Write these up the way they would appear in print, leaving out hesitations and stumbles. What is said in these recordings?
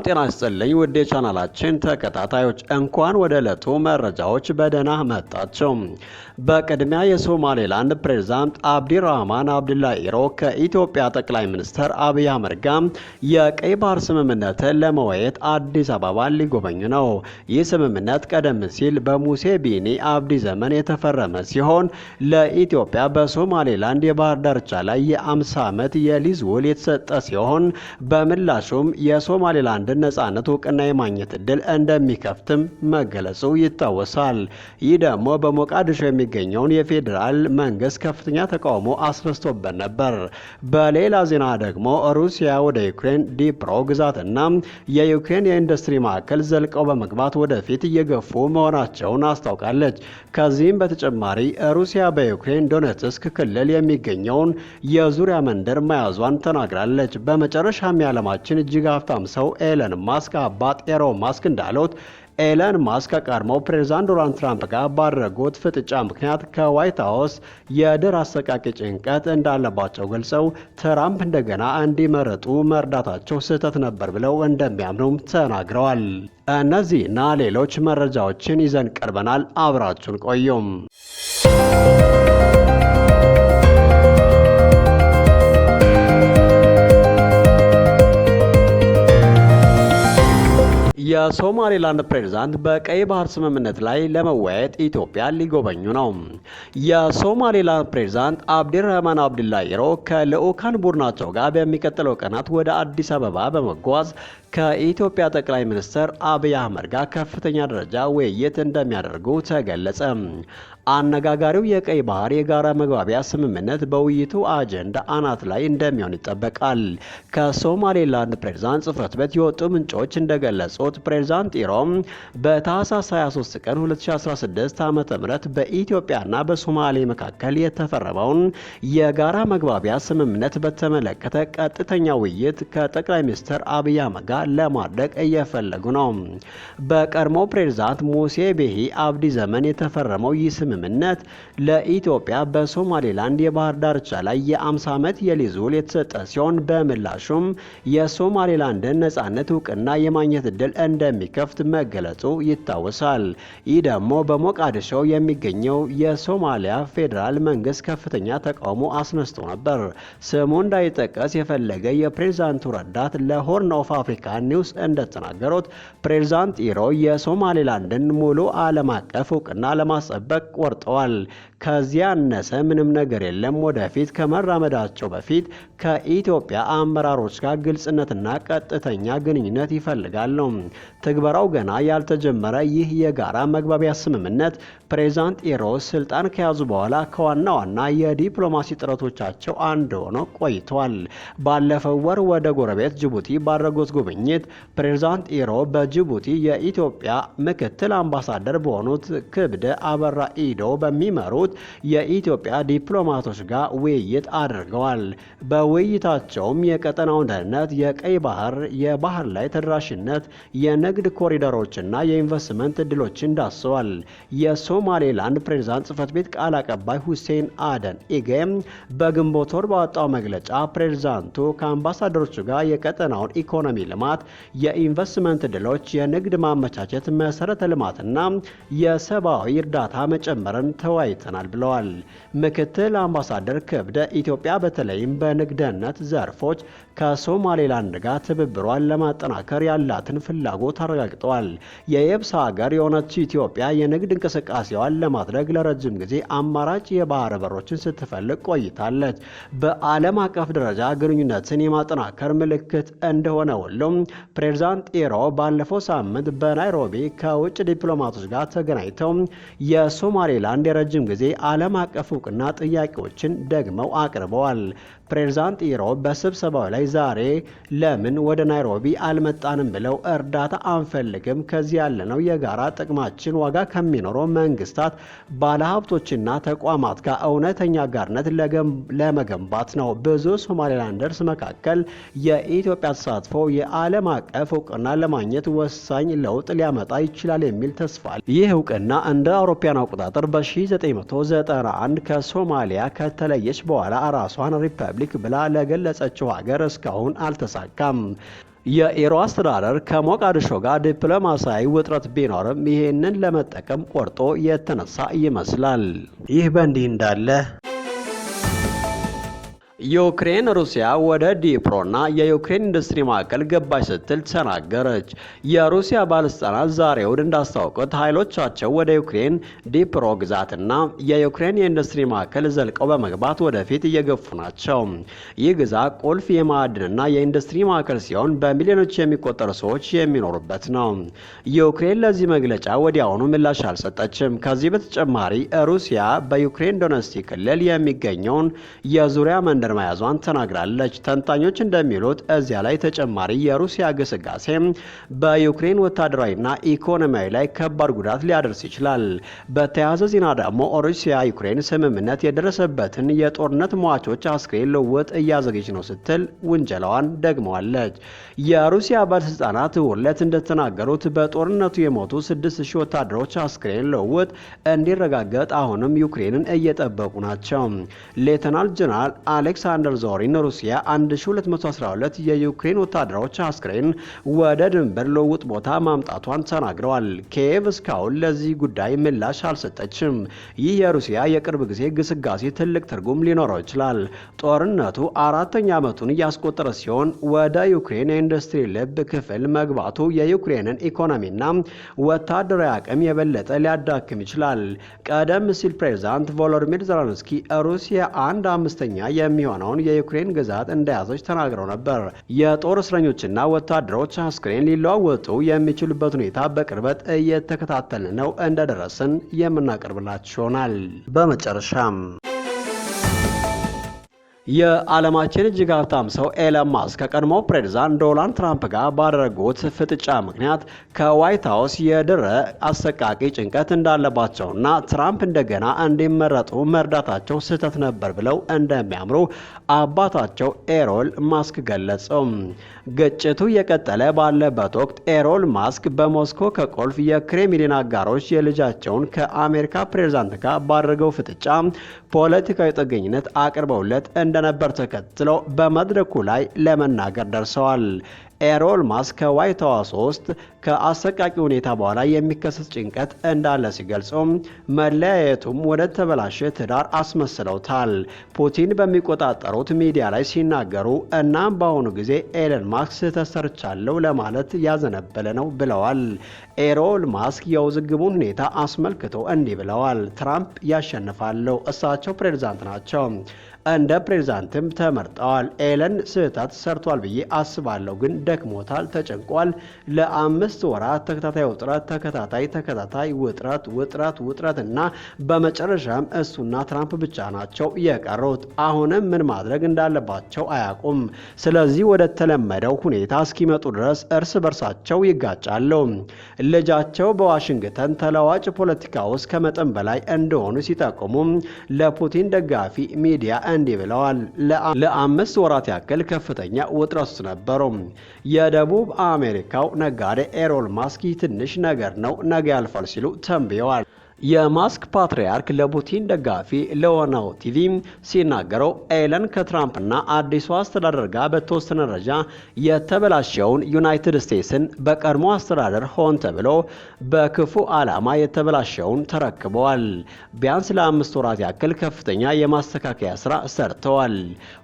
ጤና ይስጥልኝ ውድ የቻናላችን ተከታታዮች እንኳን ወደ ዕለቱ መረጃዎች በደህና መጣችሁ። በቅድሚያ የሶማሌላንድ ፕሬዝዳንት አብዲራህማን አብዱላሂ ኢሮ ከኢትዮጵያ ጠቅላይ ሚኒስትር አብይ አህመድ ጋር የቀይ ባህር ስምምነትን ለመወያየት አዲስ አበባ ሊጎበኙ ነው። ይህ ስምምነት ቀደም ሲል በሙሴ ቢኒ አብዲ ዘመን የተፈረመ ሲሆን ለኢትዮጵያ በሶማሌላንድ የባህር ዳርቻ ላይ የ50 ዓመት የሊዝ ውል የተሰጠ ሲሆን በምላሹም የሶማሌላንድን ነጻነት እውቅና የማግኘት እድል እንደሚከፍትም መገለጹ ይታወሳል። ይህ ደግሞ በሞቃዲሾ የሚገኘውን የፌዴራል መንግስት ከፍተኛ ተቃውሞ አስነስቶበት ነበር። በሌላ ዜና ደግሞ ሩሲያ ወደ ዩክሬን ዲፕሮ ግዛትና የዩክሬን የኢንዱስትሪ ማዕከል ዘልቀው በመግባት ወደፊት እየገፉ መሆናቸውን አስታውቃለች። ከዚህም በተጨማሪ ሩሲያ በዩክሬን ዶኔትስክ ክልል የሚገኘውን የዙሪያ መንደር መያዟን ተናግራለች። በመጨረሻም የዓለማችን እጅግ ሀብታም ሰው ኤለን ማስክ አባት ኤሎን ማስክ እንዳሉት ኤለን ማስክ ከቀድሞው ፕሬዝዳንት ዶናልድ ትራምፕ ጋር ባደረጉት ፍጥጫ ምክንያት ከዋይት ሀውስ የድር አሰቃቂ ጭንቀት እንዳለባቸው ገልጸው ትራምፕ እንደገና እንዲመረጡ መርዳታቸው ስህተት ነበር ብለው እንደሚያምኑም ተናግረዋል። እነዚህና ሌሎች መረጃዎችን ይዘን ቀርበናል። አብራችሁን ቆዩም። የሶማሌላንድ ፕሬዝዳንት በቀይ ባህር ስምምነት ላይ ለመወያየት ኢትዮጵያ ሊጎበኙ ነው። የሶማሌላንድ ፕሬዝዳንት አብዲራህማን አብዱላሂ ኢሮ ከልዑካን ቡድናቸው ጋር በሚቀጥለው ቀናት ወደ አዲስ አበባ በመጓዝ ከኢትዮጵያ ጠቅላይ ሚኒስትር አብይ አህመድ ጋር ከፍተኛ ደረጃ ውይይት እንደሚያደርጉ ተገለጸ። አነጋጋሪው የቀይ ባህር የጋራ መግባቢያ ስምምነት በውይይቱ አጀንዳ አናት ላይ እንደሚሆን ይጠበቃል። ከሶማሌላንድ ፕሬዝዳንት ጽሕፈት ቤት የወጡ ምንጮች እንደገለጹት ፕሬዝዳንት ኢሮ በታህሳስ 23 ቀን 2016 ዓ.ም በኢትዮጵያና በሶማሌ መካከል የተፈረመውን የጋራ መግባቢያ ስምምነት በተመለከተ ቀጥተኛ ውይይት ከጠቅላይ ሚኒስትር አብይ አህመድ ጋር ለማድረግ እየፈለጉ ነው። በቀድሞ ፕሬዝዳንት ሙሴ ቢሂ አብዲ ዘመን የተፈረመው ይህ ስምምነት ለኢትዮጵያ በሶማሌላንድ የባህር ዳርቻ ላይ የ50 ዓመት የሊዝ ውል የተሰጠ ሲሆን በምላሹም የሶማሌላንድን ነጻነት እውቅና የማግኘት እድል እንደሚከፍት መገለጹ ይታወሳል። ይህ ደግሞ በሞቃዲሾ የሚገኘው የሶማሊያ ፌዴራል መንግስት ከፍተኛ ተቃውሞ አስነስቶ ነበር። ስሙ እንዳይጠቀስ የፈለገ የፕሬዝዳንቱ ረዳት ለሆርን ኦፍ አፍሪካ ኒውስ እንደተናገሩት ፕሬዝዳንት ኢሮ የሶማሌላንድን ሙሉ ዓለም አቀፍ እውቅና ለማስጠበቅ ቆርጠዋል። ከዚያ ያነሰ ምንም ነገር የለም። ወደፊት ከመራመዳቸው በፊት ከኢትዮጵያ አመራሮች ጋር ግልጽነትና ቀጥተኛ ግንኙነት ይፈልጋሉ። ትግበራው ገና ያልተጀመረ ይህ የጋራ መግባቢያ ስምምነት ፕሬዝዳንት ኢሮ ስልጣን ከያዙ በኋላ ከዋና ዋና የዲፕሎማሲ ጥረቶቻቸው አንዱ ሆኖ ቆይቷል። ባለፈው ወር ወደ ጎረቤት ጅቡቲ ባደረጉት ጉብኝት ፕሬዝዳንት ኢሮ በጅቡቲ የኢትዮጵያ ምክትል አምባሳደር በሆኑት ክብደ አበራ ኢዶ በሚመሩት የኢትዮጵያ ዲፕሎማቶች ጋር ውይይት አድርገዋል። በውይይታቸውም የቀጠናውን ደህንነት፣ የቀይ ባህር የባህር ላይ ተደራሽነት፣ የንግድ ኮሪደሮችና የኢንቨስትመንት እድሎችን ዳስሰዋል። የሶማሌላንድ ፕሬዝዳንት ጽሕፈት ቤት ቃል አቀባይ ሁሴን አደን ኢጌም በግንቦት ወር ባወጣው መግለጫ ፕሬዝዳንቱ ከአምባሳደሮቹ ጋር የቀጠናውን ኢኮኖሚ ልማት፣ የኢንቨስትመንት እድሎች፣ የንግድ ማመቻቸት፣ መሰረተ ልማትና የሰብአዊ እርዳታ መጨመርን ተወያይተናል ብለዋል። ምክትል አምባሳደር ክብደ ኢትዮጵያ በተለይም በንግድነት ዘርፎች ከሶማሌላንድ ጋር ትብብሯን ለማጠናከር ያላትን ፍላጎት አረጋግጠዋል። የየብስ ሀገር የሆነች ኢትዮጵያ የንግድ እንቅስቃሴዋን ለማድረግ ለረጅም ጊዜ አማራጭ የባህር በሮችን ስትፈልግ ቆይታለች። በዓለም አቀፍ ደረጃ ግንኙነትን የማጠናከር ምልክት እንደሆነ ሁሉም ፕሬዝዳንት ኢሮ ባለፈው ሳምንት በናይሮቢ ከውጭ ዲፕሎማቶች ጋር ተገናኝተው የሶማሌላንድ የረጅም ጊዜ ዓለም አቀፍ እውቅና ጥያቄዎችን ደግመው አቅርበዋል። ፕሬዝዳንት ኢሮ በስብሰባው ላይ ዛሬ ለምን ወደ ናይሮቢ አልመጣንም ብለው እርዳታ አንፈልግም፣ ከዚህ ያለነው የጋራ ጥቅማችን ዋጋ ከሚኖረው መንግስታት፣ ባለሀብቶችና ተቋማት ጋር እውነተኛ አጋርነት ለመገንባት ነው። ብዙ ሶማሌላንደርስ መካከል የኢትዮጵያ ተሳትፎ የዓለም አቀፍ እውቅና ለማግኘት ወሳኝ ለውጥ ሊያመጣ ይችላል የሚል ተስፋ አለ። ይህ እውቅና እንደ አውሮፓውያን አቆጣጠር በ1991 ከሶማሊያ ከተለየች በኋላ ራሷን ሪፐብሊክ ብላ ለገለጸችው ሀገር እስካሁን አልተሳካም። የኢሮ አስተዳደር ከሞቃዲሾ ጋር ዲፕሎማሲያዊ ውጥረት ቢኖርም ይህንን ለመጠቀም ቆርጦ የተነሳ ይመስላል። ይህ በእንዲህ እንዳለ ዩክሬን ሩሲያ ወደ ዲፕሮና የዩክሬን ኢንዱስትሪ ማዕከል ገባች ስትል ተናገረች። የሩሲያ ባለስልጣናት ዛሬ እሁድ እንዳስታወቁት ኃይሎቻቸው ወደ ዩክሬን ዲፕሮ ግዛትና የዩክሬን የኢንዱስትሪ ማዕከል ዘልቀው በመግባት ወደፊት እየገፉ ናቸው። ይህ ግዛት ቁልፍ የማዕድንና የኢንዱስትሪ ማዕከል ሲሆን በሚሊዮኖች የሚቆጠሩ ሰዎች የሚኖሩበት ነው። ዩክሬን ለዚህ መግለጫ ወዲያውኑ ምላሽ አልሰጠችም። ከዚህ በተጨማሪ ሩሲያ በዩክሬን ዶኔትስክ ክልል የሚገኘውን የዙሪያ መንደር መያዟን ተናግራለች። ተንታኞች እንደሚሉት እዚያ ላይ ተጨማሪ የሩሲያ ግስጋሴ በዩክሬን ወታደራዊና ኢኮኖሚያዊ ላይ ከባድ ጉዳት ሊያደርስ ይችላል። በተያያዘ ዜና ደግሞ ሩሲያ ዩክሬን ስምምነት የደረሰበትን የጦርነት ሟቾች አስክሬን ልውውጥ እያዘገች ነው ስትል ውንጀላዋን ደግመዋለች። የሩሲያ ባለስልጣናት ዕለት እንደተናገሩት በጦርነቱ የሞቱ 6000 ወታደሮች አስክሬን ልውውጥ እንዲረጋገጥ አሁንም ዩክሬንን እየጠበቁ ናቸው። ሌተናል ጀነራል አሌክሳንደር ዞሪን ሩሲያ 1212 የዩክሬን ወታደሮች አስክሬን ወደ ድንበር ልውውጥ ቦታ ማምጣቷን ተናግረዋል። ኪየቭ እስካሁን ለዚህ ጉዳይ ምላሽ አልሰጠችም። ይህ የሩሲያ የቅርብ ጊዜ ግስጋሴ ትልቅ ትርጉም ሊኖረው ይችላል። ጦርነቱ 4ኛ ዓመቱን እያስቆጠረ ሲሆን ወደ ዩክሬን የኢንዱስትሪ ልብ ክፍል መግባቱ የዩክሬንን ኢኮኖሚና ወታደራዊ አቅም የበለጠ ሊያዳክም ይችላል። ቀደም ሲል ፕሬዝዳንት ቮሎዲሚር ዜሌንስኪ ሩሲያ 1/5 የሚሆነውን የዩክሬን ግዛት እንደያዘች ተናግረው ነበር። የጦር እስረኞችና ወታደሮች አስክሬን ሊለዋወጡ የሚችሉበት ሁኔታ በቅርበት እየተከታተልን ነው፣ እንደደረስን የምናቀርብላችሁ ይሆናል። በመጨረሻም የዓለማችን እጅግ ሀብታም ሰው ኤለን ማስክ ከቀድሞው ፕሬዝዳንት ዶናልድ ትራምፕ ጋር ባደረጉት ፍጥጫ ምክንያት ከዋይት ሀውስ የድረ አሰቃቂ ጭንቀት እንዳለባቸውና ትራምፕ እንደገና እንዲመረጡ መርዳታቸው ስህተት ነበር ብለው እንደሚያምሩ አባታቸው ኤሎን ማስክ ገለጹ። ግጭቱ የቀጠለ ባለበት ወቅት ኤሎን ማስክ በሞስኮ ከቁልፍ የክሬምሊን አጋሮች የልጃቸውን ከአሜሪካ ፕሬዝዳንት ጋር ባደረገው ፍጥጫ ፖለቲካዊ ጥገኝነት አቅርበውለት እንደነበር ተከትለው በመድረኩ ላይ ለመናገር ደርሰዋል። ኤሎን ማስክ ከዋይት ሀውስ ውስጥ ከአሰቃቂ ሁኔታ በኋላ የሚከሰት ጭንቀት እንዳለ ሲገልጹ መለያየቱም ወደ ተበላሸ ትዳር አስመስለውታል። ፑቲን በሚቆጣጠሩት ሚዲያ ላይ ሲናገሩ እናም በአሁኑ ጊዜ ኤለን ማስክ ስህተት ሰርቻለሁ ለማለት ያዘነበለ ነው ብለዋል። ኤሎን ማስክ የውዝግቡን ሁኔታ አስመልክቶ እንዲህ ብለዋል። ትራምፕ ያሸንፋሉ፣ እሳቸው ፕሬዝዳንት ናቸው፣ እንደ ፕሬዝዳንትም ተመርጠዋል። ኤለን ስህተት ሰርቷል ብዬ አስባለሁ፣ ግን ደክሞታል፣ ተጨንቋል። ለ5 ወራት ተከታታይ ውጥረት እና በመጨረሻም እሱና ትራምፕ ብቻ ናቸው የቀሩት። አሁንም ምን ማድረግ እንዳለባቸው አያውቁም። ስለዚህ ወደ ተለመደው ሁኔታ እስኪመጡ ድረስ እርስ በርሳቸው ይጋጫሉ። ልጃቸው በዋሽንግተን ተለዋጭ ፖለቲካ ውስጥ ከመጠን በላይ እንደሆኑ ሲጠቁሙ ለፑቲን ደጋፊ ሚዲያ እንዲህ ብለዋል። ለ5 ወራት ያክል ከፍተኛ ውጥረት ውስጥ ነበሩ። የደቡብ አሜሪካው ነጋዴ ኤሎን ማስክ ትንሽ ነገር ነው፣ ነገ ያልፋል ሲሉ ተንብየዋል። የማስክ ፓትሪያርክ ለፑቲን ደጋፊ ለሆነው ቲቪ ሲናገረው ኤለን ከትራምፕና አዲሱ አስተዳደር ጋር በተወሰነ ደረጃ የተበላሸውን ዩናይትድ ስቴትስን በቀድሞ አስተዳደር ሆን ተብሎ በክፉ ዓላማ የተበላሸውን ተረክበዋል። ቢያንስ ለ5 ወራት ያክል ከፍተኛ የማስተካከያ ስራ ሰርተዋል።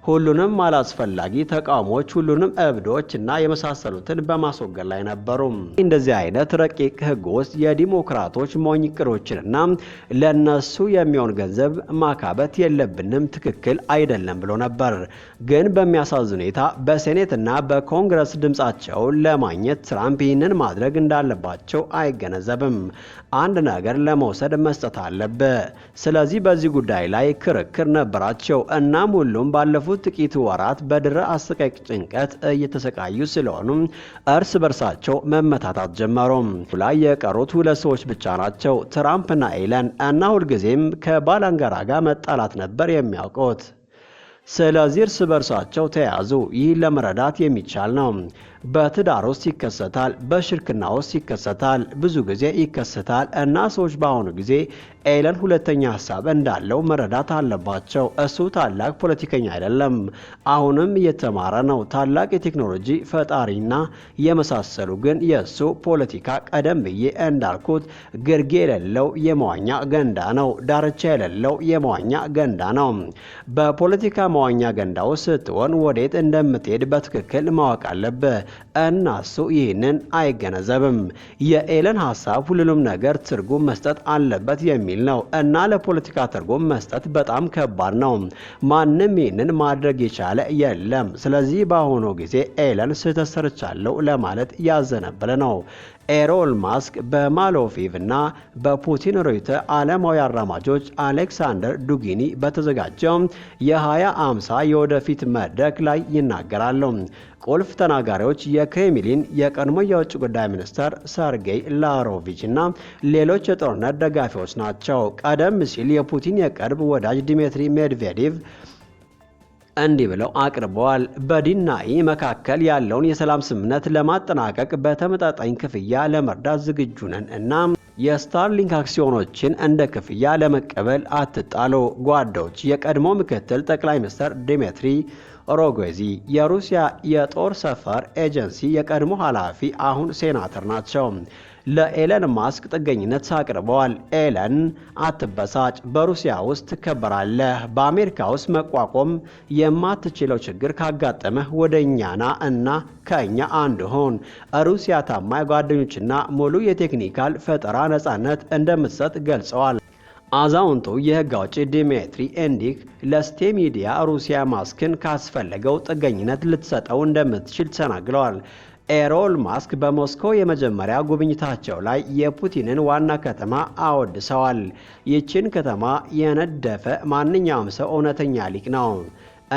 ሁሉንም አላስፈላጊ ተቃውሞዎች፣ ሁሉንም እብዶች እና የመሳሰሉትን በማስወገድ ላይ ነበሩ። እንደዚህ አይነት ረቂቅ ህግ ውስጥ የዲሞክራቶች ሞኝ እቅዶችን እና ለነሱ የሚሆን ገንዘብ ማካበት የለብንም፣ ትክክል አይደለም ብሎ ነበር። ግን በሚያሳዝን ሁኔታ በሴኔት እና በኮንግረስ ድምጻቸውን ለማግኘት ትራምፕ ይህንን ማድረግ እንዳለባቸው አይገነዘብም። አንድ ነገር ለመውሰድ መስጠት አለበት። ስለዚህ በዚህ ጉዳይ ላይ ክርክር ነበራቸው። እናም ሁሉም ባለፉት ጥቂት ወራት በድረ አሰቃቂ ጭንቀት እየተሰቃዩ ስለሆኑ እርስ በርሳቸው መመታታት ጀመሩ። ላይ የቀሩት 2 ሰዎች ብቻ ናቸው፣ ትራምፕ እና ኤለን፣ እና ሁልጊዜም ከባላንጋራ ጋር መጣላት ነበር የሚያውቁት። ስለዚህ እርስ በርሳቸው ተያዙ። ይህ ለመረዳት የሚቻል ነው። በትዳር ውስጥ ይከሰታል፣ በሽርክና ውስጥ ይከሰታል፣ ብዙ ጊዜ ይከሰታል እና ሰዎች በአሁኑ ጊዜ ኤለን ሁለተኛ ሀሳብ እንዳለው መረዳት አለባቸው። እሱ ታላቅ ፖለቲከኛ አይደለም፣ አሁንም እየተማረ ነው። ታላቅ የቴክኖሎጂ ፈጣሪና የመሳሰሉ ግን የእሱ ፖለቲካ ቀደም ብዬ እንዳልኩት ግርጌ የሌለው የመዋኛ ገንዳ ነው፣ ዳርቻ የሌለው የመዋኛ ገንዳ ነው። በፖለቲካ መዋኛ ገንዳ ውስጥ ስትሆን ወዴት እንደምትሄድ በትክክል ማወቅ አለብህ እና እሱ ይህንን አይገነዘብም። የኤለን ሀሳብ ሁሉንም ነገር ትርጉም መስጠት አለበት የሚል ነው እና ለፖለቲካ ትርጉም መስጠት በጣም ከባድ ነው። ማንም ይህንን ማድረግ የቻለ የለም። ስለዚህ በአሁኑ ጊዜ ኤለን ስህተት ሰርቻለሁ ለማለት ያዘነበለ ነው። ኤሎን ማስክ በማሎፊቭ እና በፑቲን ርዕዮተ ዓለማዊ አራማጆች አሌክሳንደር ዱጊኒ በተዘጋጀው የ2050 የወደፊት መድረክ ላይ ይናገራሉ። ቁልፍ ተናጋሪዎች የክሬምሊን የቀድሞ የውጭ ጉዳይ ሚኒስትር ሰርጌይ ላቭሮቪች እና ሌሎች የጦርነት ደጋፊዎች ናቸው። ቀደም ሲል የፑቲን የቅርብ ወዳጅ ዲሚትሪ ሜድቬዴቭ እንዲህ ብለው አቅርበዋል። በዲናኢ መካከል ያለውን የሰላም ስምምነት ለማጠናቀቅ በተመጣጣኝ ክፍያ ለመርዳት ዝግጁ ነን እና የስታርሊንክ አክሲዮኖችን እንደ ክፍያ ለመቀበል አትጣሉ። ጓዶች፣ የቀድሞ ምክትል ጠቅላይ ሚኒስትር ዲሚትሪ ሮጎዚ የሩሲያ የጦር ሰፈር ኤጀንሲ የቀድሞ ኃላፊ አሁን ሴናተር ናቸው። ለኤለን ማስክ ጥገኝነት አቅርበዋል። ኤለን አትበሳጭ፣ በሩሲያ ውስጥ ትከበራለህ። በአሜሪካ ውስጥ መቋቋም የማትችለው ችግር ካጋጠመህ ወደ እኛና እና ከእኛ አንድ ሆን። ሩሲያ ታማኝ ጓደኞችና ሙሉ የቴክኒካል ፈጠራ ነጻነት እንደምትሰጥ ገልጸዋል። አዛውንቱ የህግ አውጪ ዲሚትሪ ኤንዲክ ለስቴ ሚዲያ ሩሲያ ማስክን ካስፈለገው ጥገኝነት ልትሰጠው እንደምትችል ተናግረዋል። ኤሎን ማስክ በሞስኮ የመጀመሪያ ጉብኝታቸው ላይ የፑቲንን ዋና ከተማ አወድሰዋል። ይህችን ከተማ የነደፈ ማንኛውም ሰው እውነተኛ ሊቅ ነው።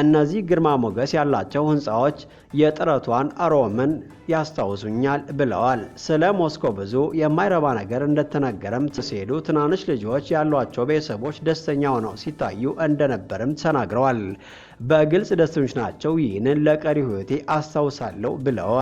እነዚህ ግርማ ሞገስ ያላቸው ህንፃዎች የጥረቷን ሮምን ያስታውሱኛል ብለዋል። ስለ ሞስኮ ብዙ የማይረባ ነገር እንደተነገረም ሲሄዱ ትናንሽ ልጆች ያሏቸው ቤተሰቦች ደስተኛ ሆነው ሲታዩ እንደነበርም ተናግረዋል። በግልጽ ደስተኞች ናቸው። ይህንን ለቀሪ ህይወቴ አስታውሳለሁ ብለዋል።